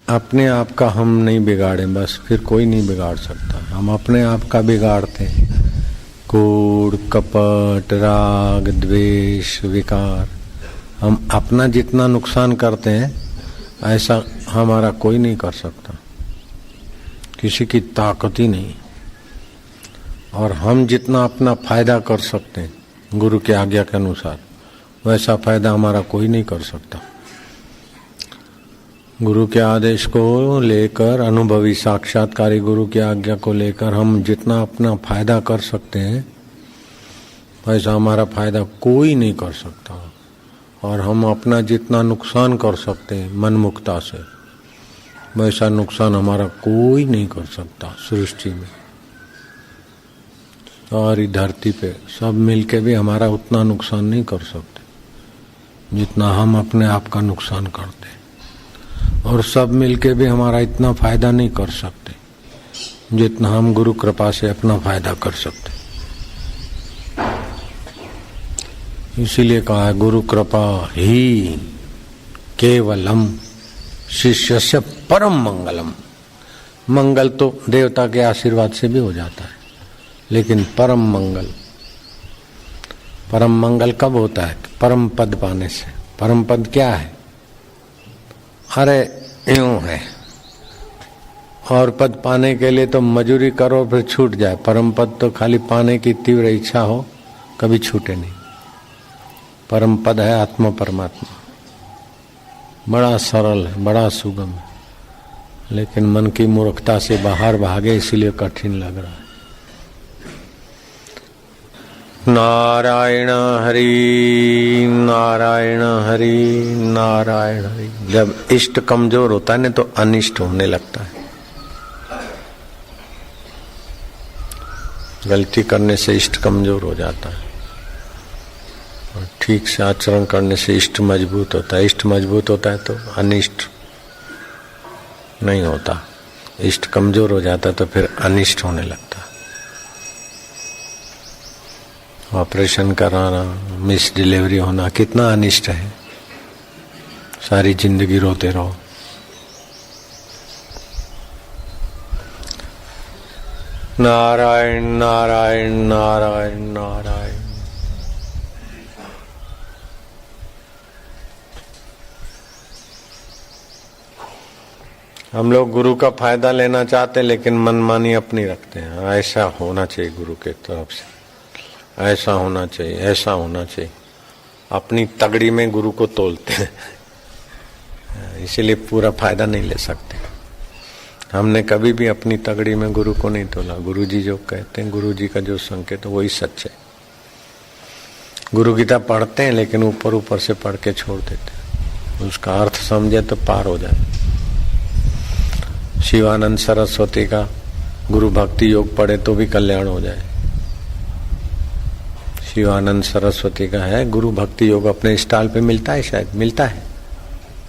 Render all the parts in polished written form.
अपने आप का हम नहीं बिगाड़ें बस, फिर कोई नहीं बिगाड़ सकता। हम अपने आप का बिगाड़ते हैं। कूड़, कपट, राग, द्वेष, विकार, हम अपना जितना नुकसान करते हैं ऐसा हमारा कोई नहीं कर सकता, किसी की ताकत ही नहीं। और हम जितना अपना फायदा कर सकते हैं गुरु की आज्ञा के अनुसार, वैसा फायदा हमारा कोई नहीं कर सकता। गुरु के आदेश को लेकर, अनुभवी साक्षात्कारी गुरु की आज्ञा को लेकर हम जितना अपना फायदा कर सकते हैं वैसा हमारा फायदा कोई नहीं कर सकता। और हम अपना जितना नुकसान कर सकते हैं मनमुक्ता से, वैसा नुकसान हमारा कोई नहीं कर सकता सृष्टि में। सारी धरती पे सब मिलके भी हमारा उतना नुकसान नहीं कर सकते जितना हम अपने आप का नुकसान करते। और सब मिलके भी हमारा इतना फायदा नहीं कर सकते जितना हम गुरु कृपा से अपना फायदा कर सकते। इसीलिए कहा है गुरु कृपा ही केवलम शिष्यस्य परम मंगलम। मंगल तो देवता के आशीर्वाद से भी हो जाता है, लेकिन परम मंगल कब होता है? परम पद पाने से। परम पद क्या है? अरे यूं है, और पद पाने के लिए तो मजूरी करो फिर छूट जाए। परम पद तो खाली पाने की तीव्र इच्छा हो, कभी छूटे नहीं। परम पद है आत्मा परमात्मा। बड़ा सरल है, बड़ा सुगम है, लेकिन मन की मूर्खता से बाहर भागे, इसीलिए कठिन लग रहा है। नारायण हरि नारायण हरि नारायण हरि। जब इष्ट कमजोर होता है ना तो अनिष्ट होने लगता है। गलती करने से इष्ट कमजोर हो जाता है और ठीक से आचरण करने से इष्ट मजबूत होता है। इष्ट मजबूत होता है तो अनिष्ट नहीं होता। इष्ट कमजोर हो जाता है तो फिर अनिष्ट होने लगता है। ऑपरेशन कराना, मिस डिलीवरी होना कितना अनिष्ट है। सारी जिंदगी रोते रहो। नारायण नारायण नारायण नारायण। हम लोग गुरु का फायदा लेना चाहते हैं लेकिन मनमानी अपनी रखते हैं। ऐसा होना चाहिए गुरु के तरफ से, ऐसा होना चाहिए, ऐसा होना चाहिए। अपनी तगड़ी में गुरु को तोलते हैं, इसीलिए पूरा फायदा नहीं ले सकते। हमने कभी भी अपनी तगड़ी में गुरु को नहीं तोला। गुरु जी जो कहते हैं, गुरु जी का जो संकेत है वही सच है। गुरु गीता पढ़ते हैं लेकिन ऊपर ऊपर से पढ़ के छोड़ देते हैं। उसका अर्थ समझे तो पार हो जाए। शिवानंद सरस्वती का गुरु भक्ति योग पढ़े तो भी कल्याण हो जाए। शिवानंद सरस्वती का है गुरु भक्ति योग, अपने स्टॉल पे मिलता है, शायद मिलता है,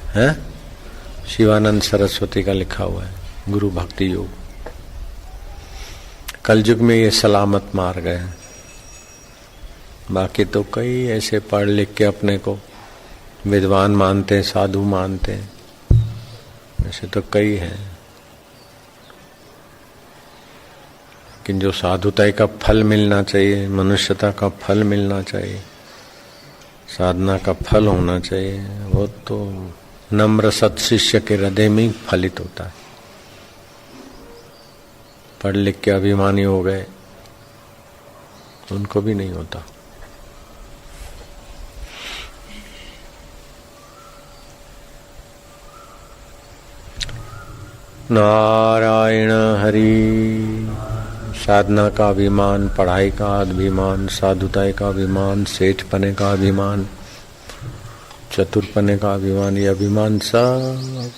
हैं? शिवानंद सरस्वती का लिखा हुआ है गुरु भक्ति योग। कलयुग में ये सलामत मार्ग है। बाकी तो कई ऐसे पढ़ लिख के अपने को विद्वान मानते हैं, साधु मानते हैं, ऐसे तो कई हैं। लेकिन जो साधुता का फल मिलना चाहिए, मनुष्यता का फल मिलना चाहिए, साधना का फल होना चाहिए, वो तो नम्र सत शिष्य के हृदय में फलित होता है। पढ़ लिख के अभिमानी हो गए, उनको भी नहीं होता। नारायण हरि। साधना का अभिमान, पढ़ाई का अभिमान, साधुताई का अभिमान, सेठपने का अभिमान, चतुरपने का अभिमान, ये अभिमान सब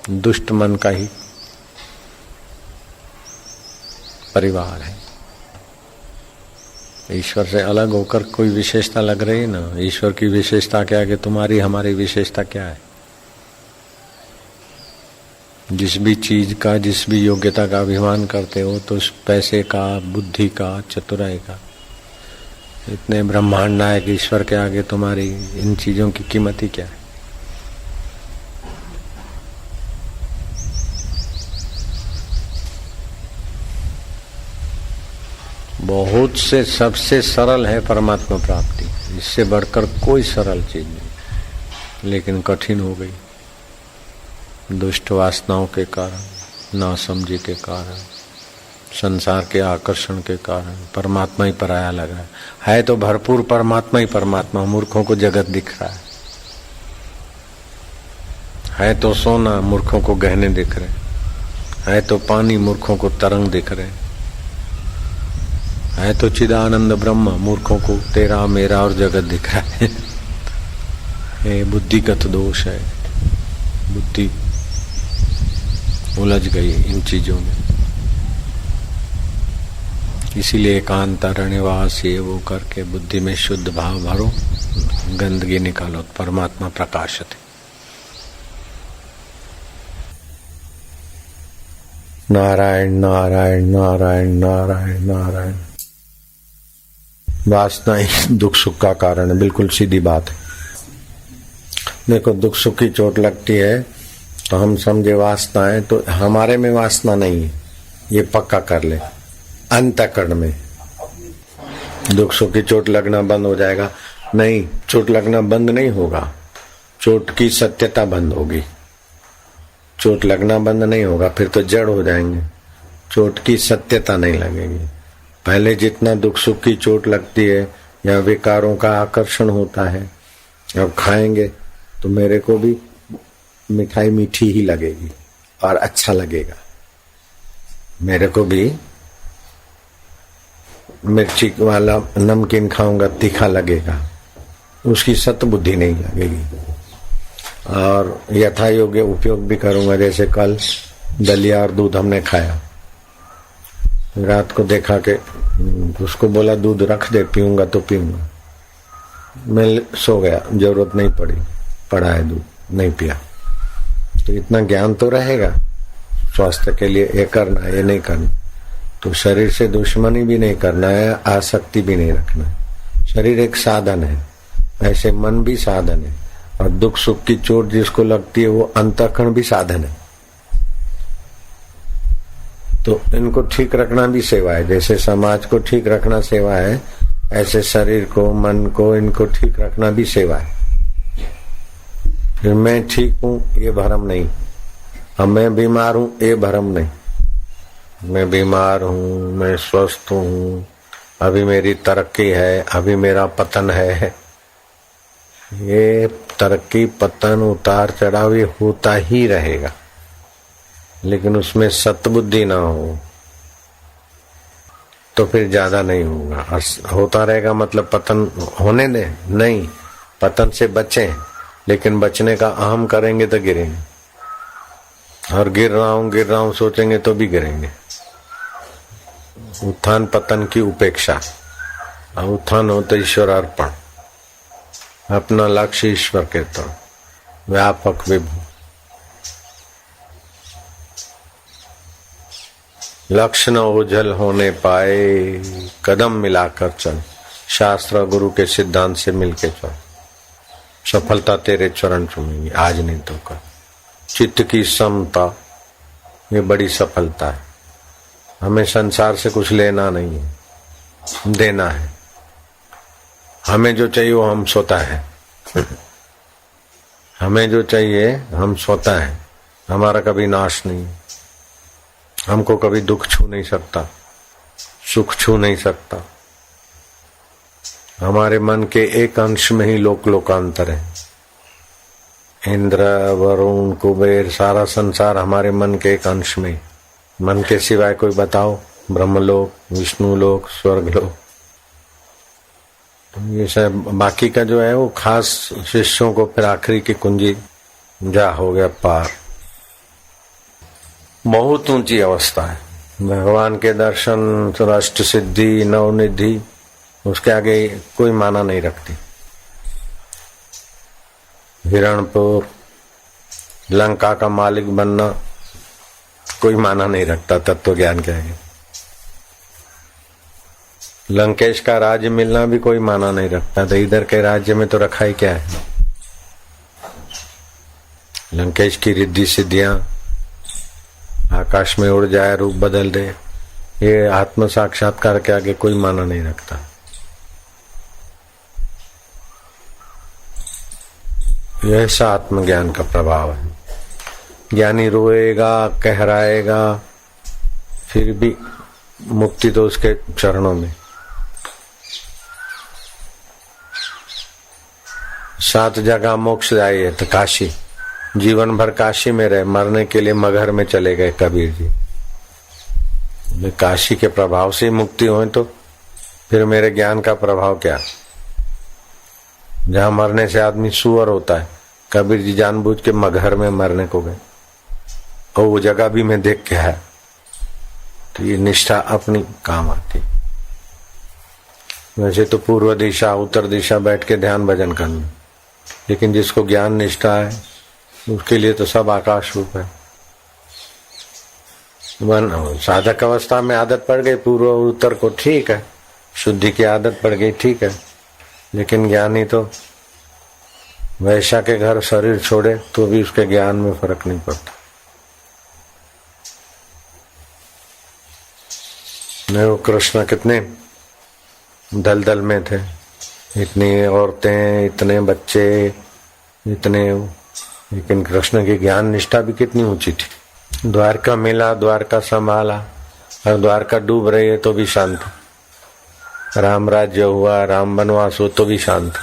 दुष्ट मन का ही परिवार है। ईश्वर से अलग होकर कोई विशेषता लग रही है ना। ईश्वर की विशेषता क्या है कि तुम्हारी हमारी विशेषता क्या है? जिस भी चीज का, जिस भी योग्यता का अभिमान करते हो तो उस पैसे का, बुद्धि का, चतुराई का, इतने ब्रह्मांड नायक ईश्वर के आगे तुम्हारी इन चीजों की कीमत ही क्या है? बहुत से सबसे सरल है परमात्मा प्राप्ति, इससे बढ़कर कोई सरल चीज नहीं, लेकिन कठिन हो गई दुष्ट वासनाओं के कारण, नासमझी के कारण, संसार के आकर्षण के कारण परमात्मा ही पराया लगा है तो भरपूर परमात्मा ही परमात्मा, मूर्खों को जगत दिख रहा है तो सोना, मूर्खों को गहने दिख रहे है तो पानी, मूर्खों को तरंग दिख रहे है तो चिदानंद ब्रह्म, मूर्खों को तेरा मेरा और जगत दिख रहा है। ये बुद्धिगत दोष है, बुद्धि उलझ गई इन चीजों में। इसीलिए एकांत अरण्यवास ये वो करके बुद्धि में शुद्ध भाव भरो, गंदगी निकालो, परमात्मा प्रकाशित है। नारायण नारायण नारायण नारायण नारायण। वासना ही दुख सुख का कारण है, बिल्कुल सीधी बात है। देखो दुख सुख की चोट लगती है तो हम समझे वासना है, तो हमारे में वासना नहीं है, ये पक्का कर ले। अंतःकरण में दुख सुख की चोट लगना बंद हो जाएगा? नहीं, चोट लगना बंद नहीं होगा, चोट की सत्यता बंद होगी। चोट लगना बंद नहीं होगा, फिर तो जड़ हो जाएंगे, चोट की सत्यता नहीं लगेगी। पहले जितना दुख सुख की चोट लगती है या विकारों का आकर्षण होता है, अब खाएंगे तो मेरे को भी मिठाई मीठी ही लगेगी और अच्छा लगेगा, मेरे को भी मिर्ची वाला नमकीन खाऊंगा तीखा लगेगा, उसकी सतबुद्धि नहीं लगेगी। और यथा योग्य उपयोग भी करूंगा, जैसे कल दलिया और दूध हमने खाया, रात को देखा कि उसको बोला दूध रख दे, पीऊंगा तो पीऊंगा, मैं सो गया, जरूरत नहीं पड़ा है दूध, नहीं पिया। तो इतना ज्ञान तो रहेगा स्वास्थ्य के लिए, ये करना है ये नहीं करना। तो शरीर से दुश्मनी भी नहीं करना है, आसक्ति भी नहीं रखना है। शरीर एक साधन है, ऐसे मन भी साधन है, और दुख सुख की चोट जिसको लगती है वो अंतःकरण भी साधन है। तो इनको ठीक रखना भी सेवा है, जैसे समाज को ठीक रखना सेवा है, ऐसे शरीर को मन को इनको ठीक रखना भी सेवा है। फिर मैं ठीक हूं ये भ्रम नहीं, अब मैं बीमार हूं ये भ्रम नहीं, मैं बीमार हूं, मैं स्वस्थ हूं, अभी मेरी तरक्की है, अभी मेरा पतन है। ये तरक्की पतन उतार चढ़ाव ये होता ही रहेगा, लेकिन उसमें सतबुद्धि ना हो तो फिर ज्यादा नहीं होगा। और होता रहेगा मतलब पतन होने दे नहीं, पतन से बचें, लेकिन बचने का अहम करेंगे तो गिरेंगे, और गिर रहा हूं सोचेंगे तो भी गिरेंगे। उत्थान पतन की उपेक्षा, उत्थान हो तो ईश्वर अर्पण, अपना लक्ष्य ईश्वर के तो व्यापक विभू। लक्ष्य न ओझल होने पाए, कदम मिलाकर चल, शास्त्र गुरु के सिद्धांत से मिलके चल, सफलता तेरे चरण चूमेंगी आज नहीं तो कल। चित्त की समता ये बड़ी सफलता है। हमें संसार से कुछ लेना नहीं है, देना है। हमें जो चाहिए वो हम स्वतः है, हमें जो चाहिए हम स्वतः है, हमारा कभी नाश नहीं, हमको कभी दुख छू नहीं सकता, सुख छू नहीं सकता। हमारे मन के एक अंश में ही लोक लोकांतर है। इंद्र वरुण कुबेर सारा संसार हमारे मन के एक अंश में, मन के सिवाय कोई बताओ, ब्रह्मलोक, विष्णुलोक, स्वर्गलोक, ये सब बाकी का जो है वो खास शिष्यों को फिर आखिरी की कुंजी जा हो गया पार। बहुत ऊंची अवस्था है, भगवान के दर्शन, अष्ट सिद्धि, नवनिधि, उसके आगे कोई माना नहीं रखती। हिरणपुर, लंका का मालिक बनना कोई माना नहीं रखता तत्व ज्ञान के आगे। लंकेश का राज्य मिलना भी कोई माना नहीं रखता, तो इधर के राज्य में तो रखा ही क्या है। लंकेश की रिद्धि सिद्धियां, आकाश में उड़ जाए, रूप बदल दे, ये आत्म साक्षात्कार के आगे कोई माना नहीं रखता। यह ऐसा आत्मज्ञान का प्रभाव है। ज्ञानी रोएगा, कहराएगा, फिर भी मुक्ति तो उसके चरणों में। 7 जगह मोक्ष जाइए तो काशी, जीवन भर काशी में रहे, मरने के लिए मगहर में चले गए कबीर जी। काशी के प्रभाव से मुक्ति हो तो फिर मेरे ज्ञान का प्रभाव क्या? जहां मरने से आदमी सुअर होता है, कबीर जी जानबूझ के मगहर में मरने को गए और वो जगह भी मैं देख के आया। तो ये निष्ठा अपनी काम आती। वैसे तो पूर्व दिशा उत्तर दिशा बैठ के ध्यान भजन करना, लेकिन जिसको ज्ञान निष्ठा है उसके लिए तो सब आकाश रूप है। साधक अवस्था में आदत पड़ गई पूर्व उत्तर को, ठीक है, शुद्धि की आदत पड़ गई, ठीक है, लेकिन ज्ञानी तो वैश्या के घर शरीर छोड़े तो भी उसके ज्ञान में फर्क नहीं पड़ता। नहीं, वो कृष्ण कितने दलदल में थे, इतनी औरतें, इतने बच्चे, इतने, लेकिन कृष्ण की ज्ञान निष्ठा भी कितनी ऊंची थी। द्वारका मिला, द्वारका संभाला, और द्वारका डूब रही है तो भी शांत। राम राज्य हुआ, राम वनवास हो तो भी शांत।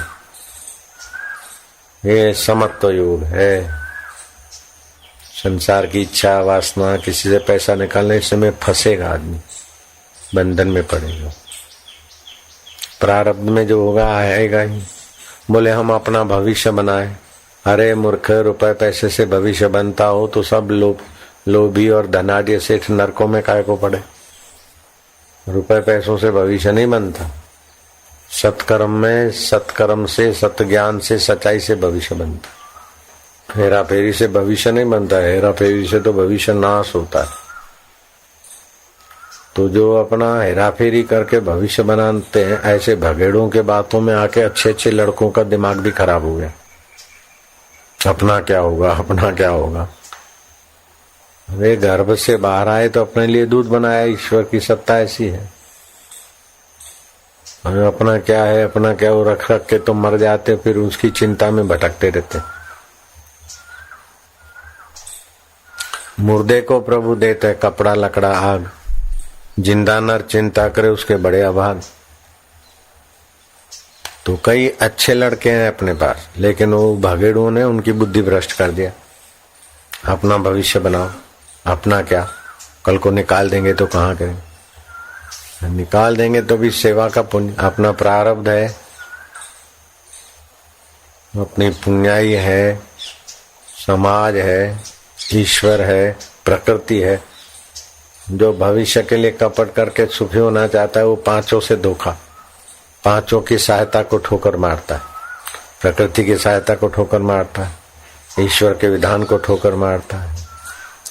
ये समत्व योग है। संसार की इच्छा वासना, किसी से पैसा निकालने से में फंसेगा आदमी, बंधन में पड़ेगा। प्रारब्ध में जो होगा आएगा ही। बोले हम अपना भविष्य बनाए, अरे मूर्ख, रुपए पैसे से भविष्य बनता हो तो सब लोभी और धनाढ्य सेठ नरकों में काहे को पड़े। रुपए पैसों से भविष्य नहीं बनता। सत्कर्म में, सत्कर्म से, सत्य ज्ञान से, सच्चाई से भविष्य बनता। हेरा फेरी से भविष्य नहीं बनता। हेरा फेरी से तो भविष्य नाश होता है। तो जो अपना हेरा फेरी करके भविष्य बनाते हैं, ऐसे भगेड़ों के बातों में आके अच्छे अच्छे लड़कों का दिमाग भी खराब हो गया। अपना क्या होगा, अपना क्या होगा। वे गर्भ से बाहर आए तो अपने लिए दूध बनाया। ईश्वर की सत्ता ऐसी है। अपना क्या है, अपना क्या, वो रख रख के तो मर जाते, फिर उसकी चिंता में भटकते रहते। मुर्दे को प्रभु देते कपड़ा लकड़ा आग, जिंदा नर चिंता करे उसके बड़े अभाग। तो कई अच्छे लड़के हैं अपने पास, लेकिन वो भगेड़ों ने उनकी बुद्धि भ्रष्ट कर दिया। अपना भविष्य बनाओ, अपना क्या, कल को निकाल देंगे तो कहाँ करें। निकाल देंगे तो भी सेवा का पुण्य, अपना प्रारब्ध है, अपनी पुण्याई है, समाज है, ईश्वर है, प्रकृति है। जो भविष्य के लिए कपट करके सुखी होना चाहता है वो पांचों से धोखा, पांचों की सहायता को ठोकर मारता है। प्रकृति की सहायता को ठोकर मारता है, ईश्वर के विधान को ठोकर मारता है,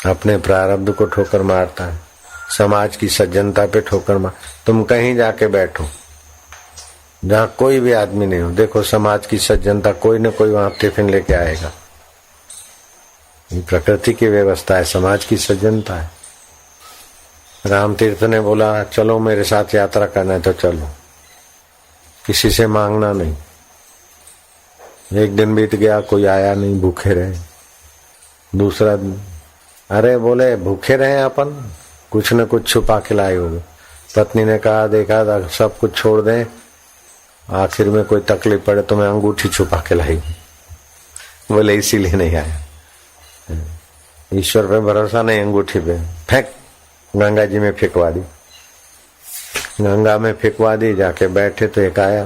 अपने प्रारब्ध को ठोकर मारता है, समाज की सज्जनता पे ठोकर मार। तुम कहीं जाके बैठो जहाँ कोई भी आदमी नहीं हो, देखो समाज की सज्जनता, कोई न कोई वहां टिफिन लेके आएगा। ये प्रकृति की व्यवस्था है, समाज की सज्जनता है। राम तीर्थ ने बोला चलो मेरे साथ यात्रा करना है तो चलो, किसी से मांगना नहीं। एक दिन बीत गया, कोई आया नहीं, भूखे रहे। दूसरा दिन, अरे बोले भूखे रहे अपन, कुछ न कुछ छुपा के लाए होंगे। पत्नी ने कहा देखा था सब कुछ छोड़ दें, आखिर में कोई तकलीफ पड़े तो मैं अंगूठी छुपा के लाई। बोले इसीलिए नहीं आया। ईश्वर पे भरोसा नहीं, अंगूठी पे फेंक, गंगा जी में फेंकवा दी। गंगा में फेंकवा दी, जाके बैठे तो एक आया,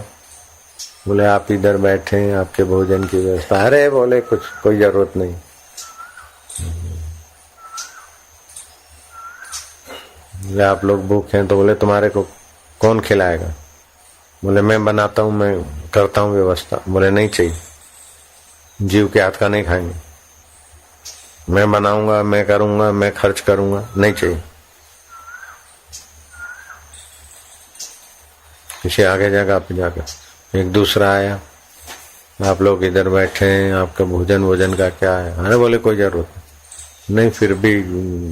बोले आप इधर बैठे हैं, आपके भोजन की व्यवस्था। अरे बोले कुछ कोई जरूरत नहीं। बोले आप लोग भूखे हैं, तो बोले तुम्हारे को कौन खिलाएगा। बोले मैं बनाता हूँ, मैं करता हूँ व्यवस्था। बोले नहीं चाहिए, जीव के हाथ का नहीं खाएंगे, मैं बनाऊंगा, मैं करूंगा, मैं खर्च करूंगा, नहीं चाहिए। किसी आगे जगह पे जाकर एक दूसरा आया, आप लोग इधर बैठे हैं, आपका भोजन का क्या है। अरे बोले कोई जरूरत नहीं, फिर भी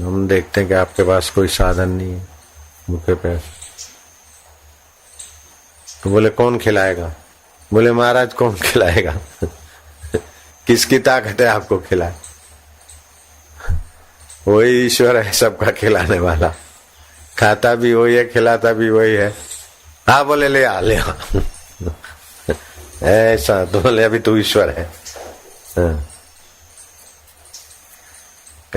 हम देखते हैं कि आपके पास कोई साधन नहीं है, भूखे प्यास। तो बोले कौन खिलाएगा? बोले महाराज कौन खिलाएगा? किसकी ताकत है आपको खिलाए? वही ईश्वर है सबका खिलाने वाला, खाता भी वही है, खिलाता भी वही है। हाँ बोले ले आ ऐसा तो बोले अभी तू ईश्वर है।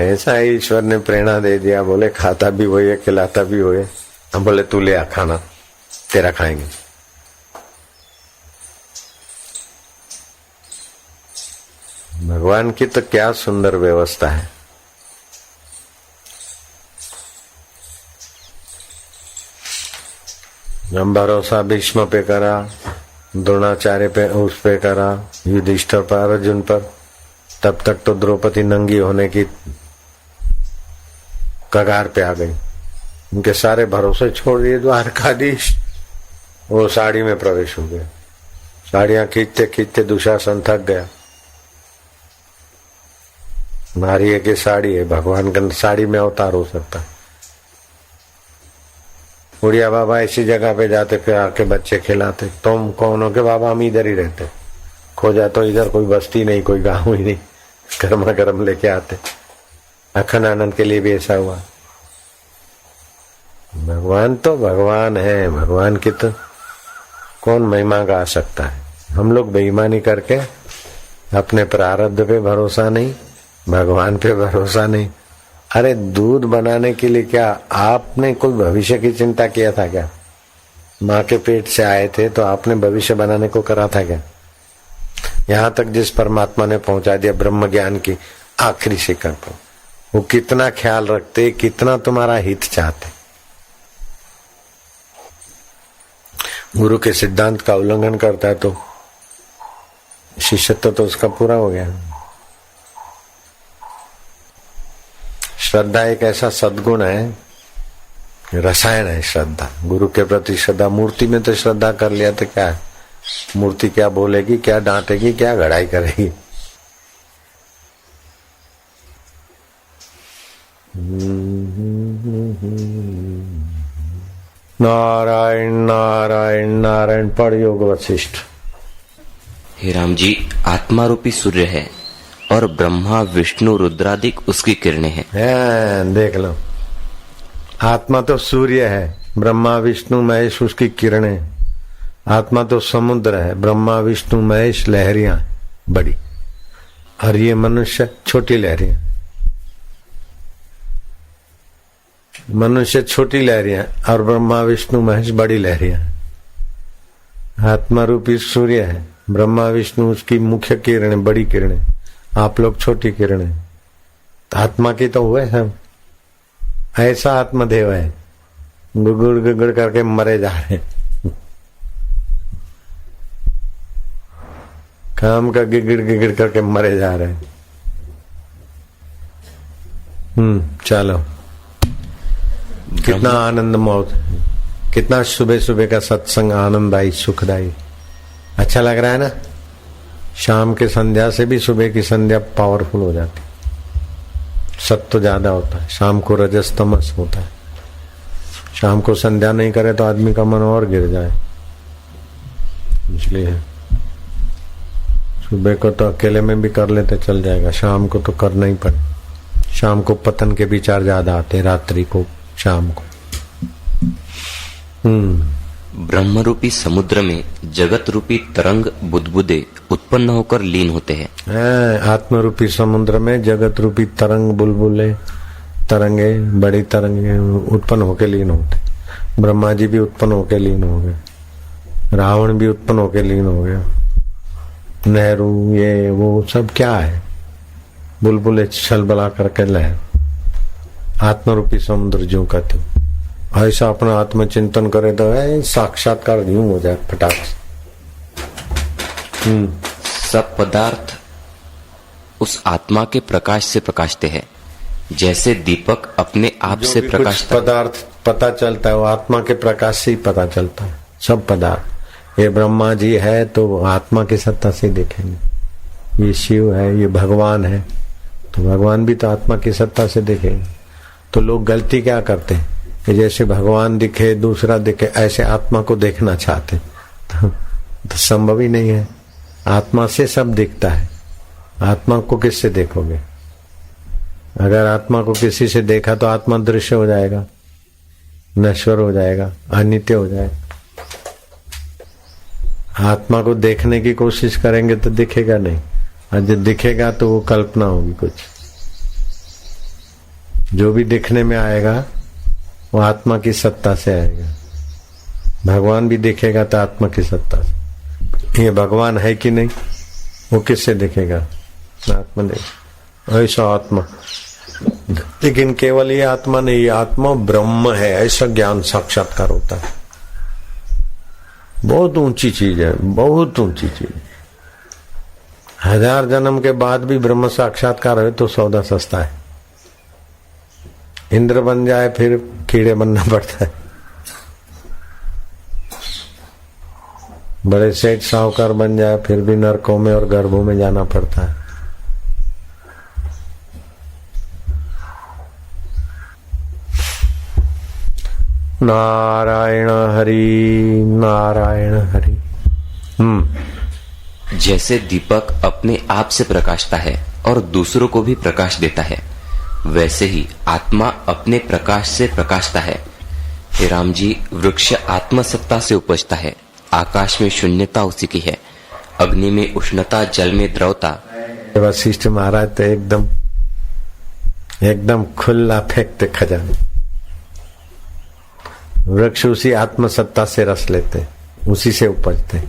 ऐसा ही ईश्वर ने प्रेरणा दे दिया, बोले खाता भी वही है, खिलाता भी वही है। हम बोले तू ले आ खाना, तेरा खाएंगे। भगवान की तो क्या सुंदर व्यवस्था है। हम भरोसा भीष्म पे करा, द्रोणाचार्य पे उस पे करा, युधिष्ठिर पर, अर्जुन पर, तब तक तो द्रौपदी नंगी होने की कगार पे आ गई। उनके सारे भरोसे छोड़ दिए द्वारकाधीश, वो साड़ी में प्रवेश हो गए। साड़ियां खींचते खींचते दुशासन थक गया। नारी है कि साड़ी है, भगवान का साड़ी में अवतार हो सकता है। बुढ़िया बाबा ऐसी जगह पे जाते फिर आके बच्चे खिलाते। तुम कौन हो के बाबा? हम इधर ही रहते। खोजा तो इधर कोई बस्ती नहीं, कोई गांव ही नहीं, गर्मा गर्म लेके आते। अखंड आनंद के लिए भी ऐसा हुआ। भगवान तो भगवान है, भगवान की तो कौन महिमा गा सकता है। हम लोग बेईमानी करके अपने प्रारब्ध पे भरोसा नहीं, भगवान पे भरोसा नहीं। अरे दूध बनाने के लिए क्या आपने कोई भविष्य की चिंता किया था क्या? माँ के पेट से आए थे तो आपने भविष्य बनाने को करा था क्या? यहाँ तक जिस परमात्मा ने पहुंचा दिया ब्रह्म ज्ञान की आखिरी शिखर पर, वो कितना ख्याल रखते, कितना तुम्हारा हित चाहते। गुरु के सिद्धांत का उल्लंघन करता है तो शिष्यत्व तो उसका पूरा हो गया। श्रद्धा एक ऐसा सद्गुण है, रसायन है श्रद्धा। गुरु के प्रति श्रद्धा। मूर्ति में तो श्रद्धा कर लिया तो क्या है? मूर्ति क्या बोलेगी, क्या डांटेगी, क्या घड़ाई करेगी? नारायण नारायण नारायण। पढ़ योग वशिष्ठ। हे राम जी, आत्मा रूपी सूर्य है और ब्रह्मा विष्णु रुद्रादिक उसकी किरणें हैं। देख लो, आत्मा तो सूर्य है, ब्रह्मा विष्णु महेश उसकी किरणें। आत्मा तो समुद्र है, ब्रह्मा विष्णु महेश लहरियां बड़ी, और ये मनुष्य छोटी लहरियां। मनुष्य छोटी लहरियां और ब्रह्मा विष्णु महेश बड़ी लहरियां। आत्मा रूपी सूर्य है, ब्रह्मा विष्णु उसकी मुख्य किरणें, बड़ी किरणें। आप लोग छोटी किरणें। आत्मा की तो हुए सब। ऐसा आत्मदेव है, गुगुड़ गुगुड़ करके मरे जा रहे। काम का गिगड़ गिगड़ करके मरे जा रहे। चलो, कितना आनंद मौत, कितना सुबह सुबह का सत्संग आनंददायी सुखदायी। अच्छा लग रहा है ना? शाम के संध्या से भी सुबह की संध्या पावरफुल हो जाती। सत्व ज्यादा होता है, शाम को रजस तमस होता है। शाम को संध्या नहीं करे तो आदमी का मन और गिर जाए। इसलिए सुबह को तो अकेले में भी कर लेते चल जाएगा, शाम को तो करना ही पड़े। शाम को पतन के विचार ज्यादा आते, रात्रि को, शाम को। ब्रह्म रूपी समुद्र में जगत रूपी तरंग बुदबुदे उत्पन्न होकर लीन होते हैं। आत्म रूपी समुद्र में जगत रूपी तरंग बुलबुले, तरंगे, बड़ी तरंगे उत्पन्न होकर लीन होते। ब्रह्मा जी भी उत्पन्न होकर लीन हो गए, रावण भी उत्पन्न होकर लीन हो गया, नेहरू ये वो सब क्या है? बुलबुले छलबला करके लहर। आत्म रूपी समुद्र जो कहते हो, ऐसा अपना आत्मचिंतन करे तो साक्षात्कार यूं हो जाए फटाक से। सब पदार्थ उस आत्मा के प्रकाश से प्रकाशते हैं, जैसे दीपक अपने आप से प्रकाशता। पदार्थ पता चलता है वो आत्मा के प्रकाश से ही पता चलता है। सब पदार्थ, ये ब्रह्मा जी है तो आत्मा की सत्ता से देखेंगे। ये शिव है, ये भगवान है तो भगवान भी तो आत्मा की सत्ता से देखेंगे। तो लोग गलती क्या करते हैं? कि जैसे भगवान दिखे दूसरा दिखे, ऐसे आत्मा को देखना चाहते तो संभव ही नहीं है। आत्मा से सब दिखता है, आत्मा को किससे देखोगे? अगर आत्मा को किसी से देखा तो आत्मा दृश्य हो जाएगा, नश्वर हो जाएगा, अनित्य हो जाएगा। आत्मा को देखने की कोशिश करेंगे तो दिखेगा नहीं, और जब दिखेगा तो वो कल्पना होगी कुछ। जो भी दिखने में आएगा वो आत्मा की सत्ता से आएगा। भगवान भी दिखेगा तो आत्मा की सत्ता से। ये भगवान है कि नहीं, वो किससे दिखेगा? आत्मा देख, ऐसा आत्मा। लेकिन केवल ये आत्मा नहीं, ये आत्मा ब्रह्म है, ऐसा ज्ञान साक्षात्कार होता है। बहुत ऊंची चीज है, बहुत ऊंची चीज। 1000 जन्म के बाद भी ब्रह्म साक्षात्कार है तो सौदा सस्ता है। इंद्र बन जाए फिर कीड़े बनना पड़ता है। बड़े सेठ साहूकार बन जाए फिर भी नरकों में और गर्भों में जाना पड़ता है। नारायण हरि नारायण हरि। जैसे दीपक अपने आप से प्रकाशता है और दूसरों को भी प्रकाश देता है, वैसे ही आत्मा अपने प्रकाश से प्रकाशता है। हे राम जी, वृक्ष आत्मसत्ता से उपजता है, आकाश में शून्यता उसी की है, अग्नि में उष्णता, जल में द्रवता। वशिष्ठ महाराज तो एकदम खुला फेंकते खजाने। वृक्ष उसी आत्मसत्ता से रस लेते, उसी से उपजते।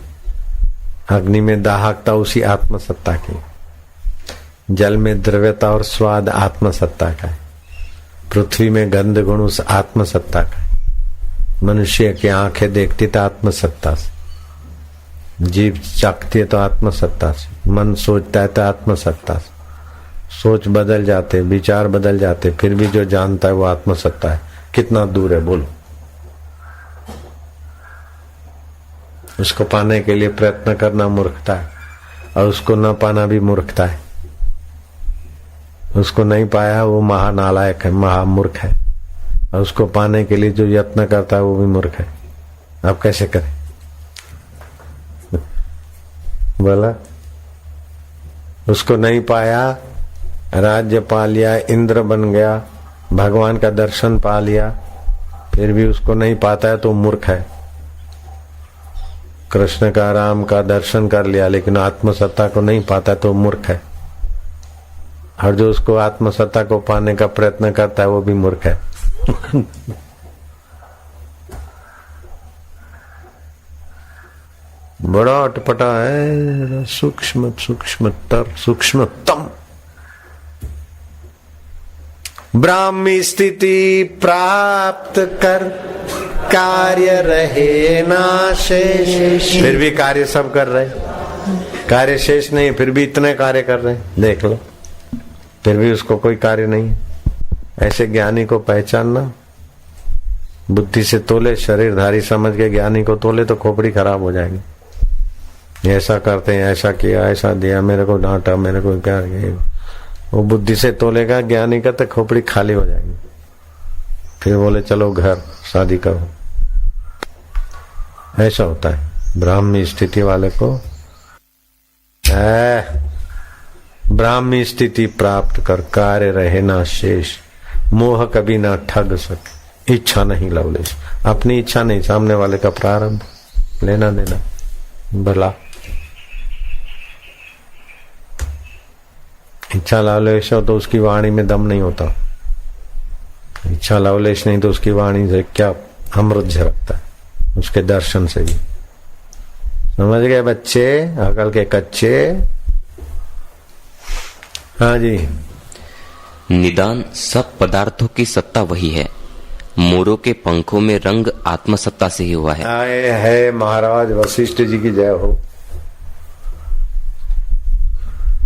अग्नि में दाहकता उसी आत्मसत्ता की, जल में द्रव्यता और स्वाद आत्मसत्ता का है, पृथ्वी में गंध गुण उस आत्मसत्ता का है, मनुष्य की आंखें देखती तो आत्मसत्ता से, जीभ चखती है तो आत्मसत्ता से, मन सोचता है तो आत्मसत्ता से। सोच बदल जाते, विचार बदल जाते, फिर भी जो जानता है वो आत्मसत्ता है। कितना दूर है बोलो? उसको पाने के लिए प्रयत्न करना मूर्खता है, और उसको न पाना भी मूर्खता है। उसको नहीं पाया वो महानालायक है, महामूर्ख है, और उसको पाने के लिए जो यत्न करता है वो भी मूर्ख है। अब कैसे करें? बोला, उसको नहीं पाया, राज्य पा लिया, इंद्र बन गया, भगवान का दर्शन पा लिया, फिर भी उसको नहीं पाता है तो मूर्ख है। कृष्ण का, राम का दर्शन कर लिया लेकिन आत्मसत्ता को नहीं पाता तो मूर्ख है। और जो उसको आत्मसत्ता को पाने का प्रयत्न करता है वो भी मूर्ख है। बड़ा अटपटा है, सूक्ष्मतम ब्राह्मी स्थिति प्राप्त कर, कार्य रहे ना शेष। फिर भी कार्य सब कर रहे, कार्य शेष नहीं, फिर भी इतने कार्य कर रहे, देख लो, फिर भी उसको कोई कार्य नहीं। ऐसे ज्ञानी को पहचानना, बुद्धि से तोले, शरीरधारी समझ के ज्ञानी को तोले तो खोपड़ी खराब हो जाएगी। ऐसा करते हैं, ऐसा किया, ऐसा दिया, मेरे को डांटा, मेरे को प्यार किया, वो बुद्धि से तोलेगा ज्ञानी का तो खोपड़ी खाली हो जाएगी। फिर बोले चलो घर शादी करो। ऐसा होता है ब्राह्मी स्थिति वाले को। ब्राह्मी स्थिति प्राप्त कर, कार्य रहे ना शेष, मोह कभी ना ठग सके, इच्छा नहीं लवलेश। अपनी इच्छा नहीं, सामने वाले का प्रारंभ, लेना देना भला। इच्छा लवलेश हो तो उसकी वाणी में दम नहीं होता, इच्छा लवलेश नहीं तो उसकी वाणी से क्या अमृत झलकता है, उसके दर्शन से भी। समझ गए बच्चे, अकल के कच्चे? हाँ जी। निदान सब पदार्थों की सत्ता वही है, मोरों के पंखों में रंग आत्मसत्ता से ही हुआ है। आए है महाराज वशिष्ठ जी की जय हो।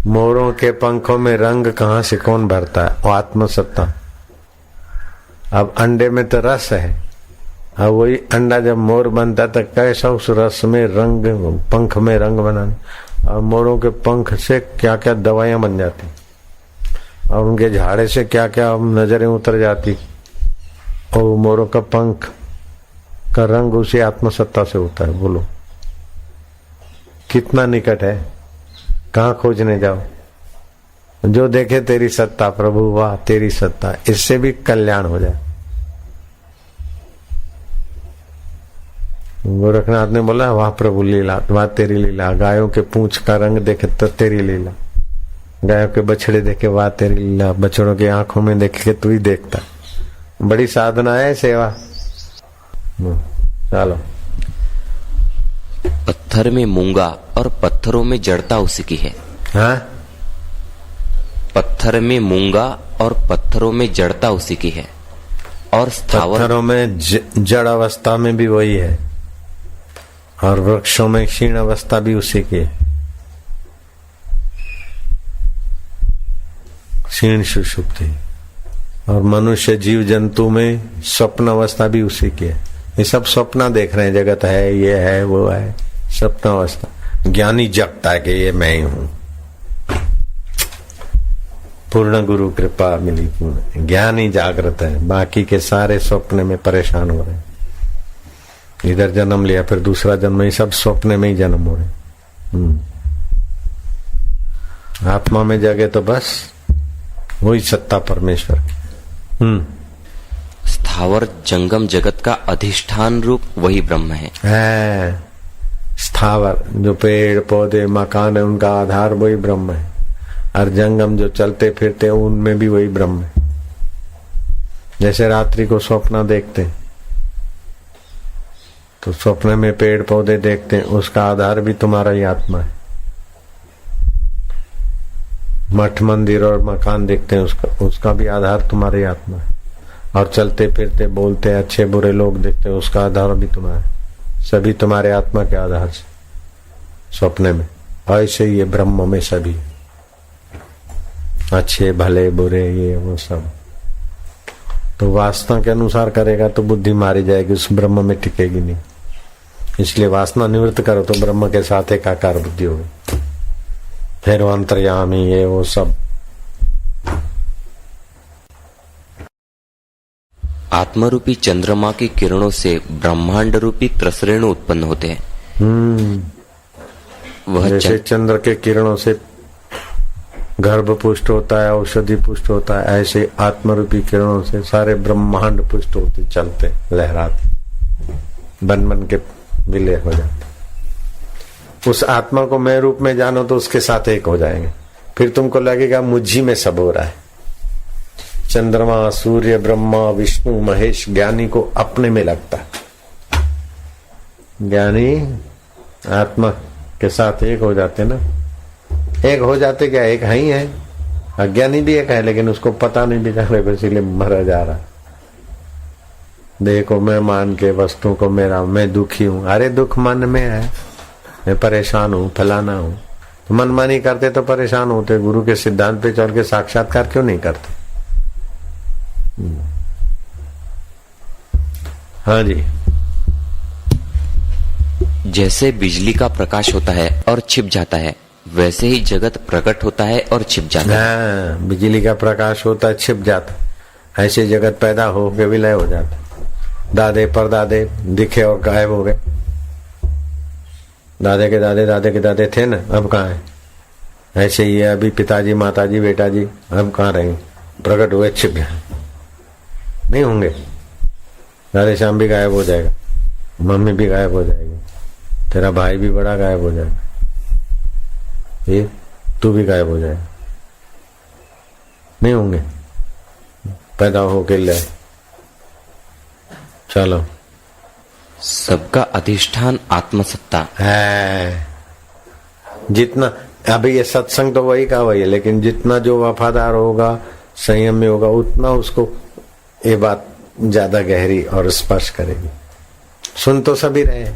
मोरों के पंखों में रंग कहां से कौन भरता है? वो आत्मसत्ता। अब अंडे में तो रस है, अब वही अंडा जब मोर बनता है तो कैसा उस रस में रंग, पंख में रंग बनाने। और मोरों के पंख से क्या क्या दवाइयां बन जाती, और उनके झाड़े से क्या क्या नजरें उतर जाती। और मोरों का पंख का रंग उसी आत्मसत्ता से होता है। बोलो कितना निकट है, कहाँ खोजने जाओ। जो देखे तेरी सत्ता प्रभु, वाह तेरी सत्ता, इससे भी कल्याण हो जाए। गोरखनाथ ने बोला वाह प्रभु लीला, वाह तेरी लीला। गायों के पूंछ का रंग देखे तो तेरी लीला, गायों के बछड़े देखे वाह तेरी लीला, बछड़ों की आंखों में देखे कि तू ही देखता। बड़ी साधना है सेवा। चलो। पत्थर में मूंगा और पत्थरों में जड़ता उसी की है। हाँ? पत्थर में मूंगा और पत्थरों में जड़ता उसी की है, और स्थावर पत्थरों में जड़ अवस्था में भी वही है, और वृक्षों में क्षीण अवस्था भी उसी की है। क्षीण सुषुप्ति, और मनुष्य जीव जंतु में स्वप्न अवस्था भी उसी की है। ये सब स्वप्न देख रहे हैं, जगत है, ये है, वो है, स्वप्न अवस्था। ज्ञानी जगता है कि ये मैं ही हूं। पूर्ण गुरु कृपा मिली, पूर्ण ज्ञानी जागृत है, बाकी के सारे स्वप्न में परेशान हो रहे हैं। इधर जन्म लिया, फिर दूसरा जन्म, ये सब स्वप्न में ही जन्म हो रहे। आत्मा में जगे तो बस वही सत्ता परमेश्वर की। स्थावर जंगम जगत का अधिष्ठान रूप वही ब्रह्म है। स्थावर जो पेड़ पौधे मकान है, उनका आधार वही ब्रह्म है, और जंगम जो चलते फिरते उनमें भी वही ब्रह्म है। जैसे रात्रि को स्वप्न देखते हैं तो स्वप्न में पेड़ पौधे देखते हैं, उसका आधार भी तुम्हारा ही आत्मा है। मठ मंदिर और मकान देखते हैं, उसका भी आधार तुम्हारी आत्मा है। और चलते फिरते बोलते अच्छे बुरे लोग देखते हैं, उसका आधार भी तुम्हारा है। सभी तुम्हारे आत्मा के आधार से स्वप्न में। ऐसे ही ये ब्रह्म में सभी अच्छे भले बुरे ये वो सब। तो वासना के अनुसार करेगा तो बुद्धि मारी जाएगी, उस ब्रह्म में टिकेगी नहीं। इसलिए वासना निवृत्त करो तो ब्रह्म के साथ एकाकार बुद्धि होगी। फिर वो अंतर्यामी ये वो सब। आत्मरूपी चंद्रमा की किरणों से ब्रह्मांड रूपी त्रसरेणु उत्पन्न होते हैं। वह जैसे चंद्र के किरणों से गर्भ पुष्ट होता है, औषधि पुष्ट होता है, ऐसे आत्मरूपी किरणों से सारे ब्रह्मांड पुष्ट होते, चलते, लहराते, बन बन के विलय हो जाते। उस आत्मा को मैं रूप में जानो तो उसके साथ एक हो जाएंगे। फिर तुमको लगेगा मुझी में सब हो रहा है। चंद्रमा सूर्य ब्रह्मा विष्णु महेश ज्ञानी को अपने में लगता है। ज्ञानी आत्मा के साथ एक हो जाते ना। एक हो जाते क्या, एक है ही है। अज्ञानी भी एक है, लेकिन उसको पता नहीं बेचारे को, इसीलिए मरा जा रहा। देखो मैं मान के वस्तु को मेरा, मैं दुखी हूं। अरे दुख मन में है, मैं परेशान हूं, फलाना हूं। तो मनमानी करते तो परेशान होते। गुरु के सिद्धांत पे चल के साक्षात्कार क्यों नहीं करते? हाँ जी। जैसे बिजली का प्रकाश होता है और छिप जाता है, वैसे ही जगत प्रकट होता है और छिप जाता है। बिजली का प्रकाश होता है, छिप जाता, ऐसे जगत पैदा हो के विलय हो जाता। दादे परदादे दिखे और गायब हो गए। दादे के दादे दादे के दादे थे ना, अब कहाँ है? ऐसे ही है अभी पिताजी माताजी बेटा जी, अब कहाँ रहेंगे? प्रकट हुए छिप गए, नहीं होंगे। दादे श्याम भी गायब हो जाएगा, मम्मी भी गायब हो जाएगी, तेरा भाई भी बड़ा गायब हो जाएगा, ये तू भी गायब हो जाएगा, नहीं होंगे। पैदा होके ले चलो। सबका अधिष्ठान आत्मसत्ता है। जितना अभी ये सत्संग तो वही का वही है, लेकिन जितना जो वफादार होगा, संयम में होगा, उतना उसको ये बात ज्यादा गहरी और स्पर्श करेगी। सुन तो सभी रहे।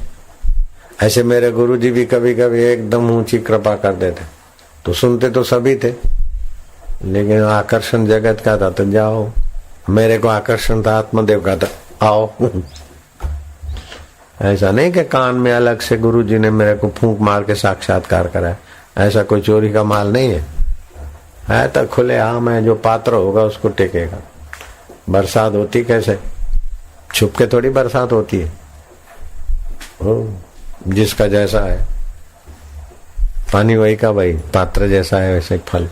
ऐसे मेरे गुरुजी भी कभी कभी एकदम ऊंची कृपा कर देते, तो सुनते तो सभी थे, लेकिन आकर्षण जगत का था तो जाओ। मेरे को आकर्षण था आत्मदेव का, था आओ। ऐसा नहीं कि कान में अलग से गुरुजी ने मेरे को फूंक मार के साक्षात्कार कराया। ऐसा कोई चोरी का माल नहीं है तो खुले आम है। जो पात्र होगा उसको टेकेगा। बरसात होती कैसे, छुप के थोड़ी बरसात होती है। जिसका जैसा है पानी वही का वही, पात्र जैसा है वैसे फल।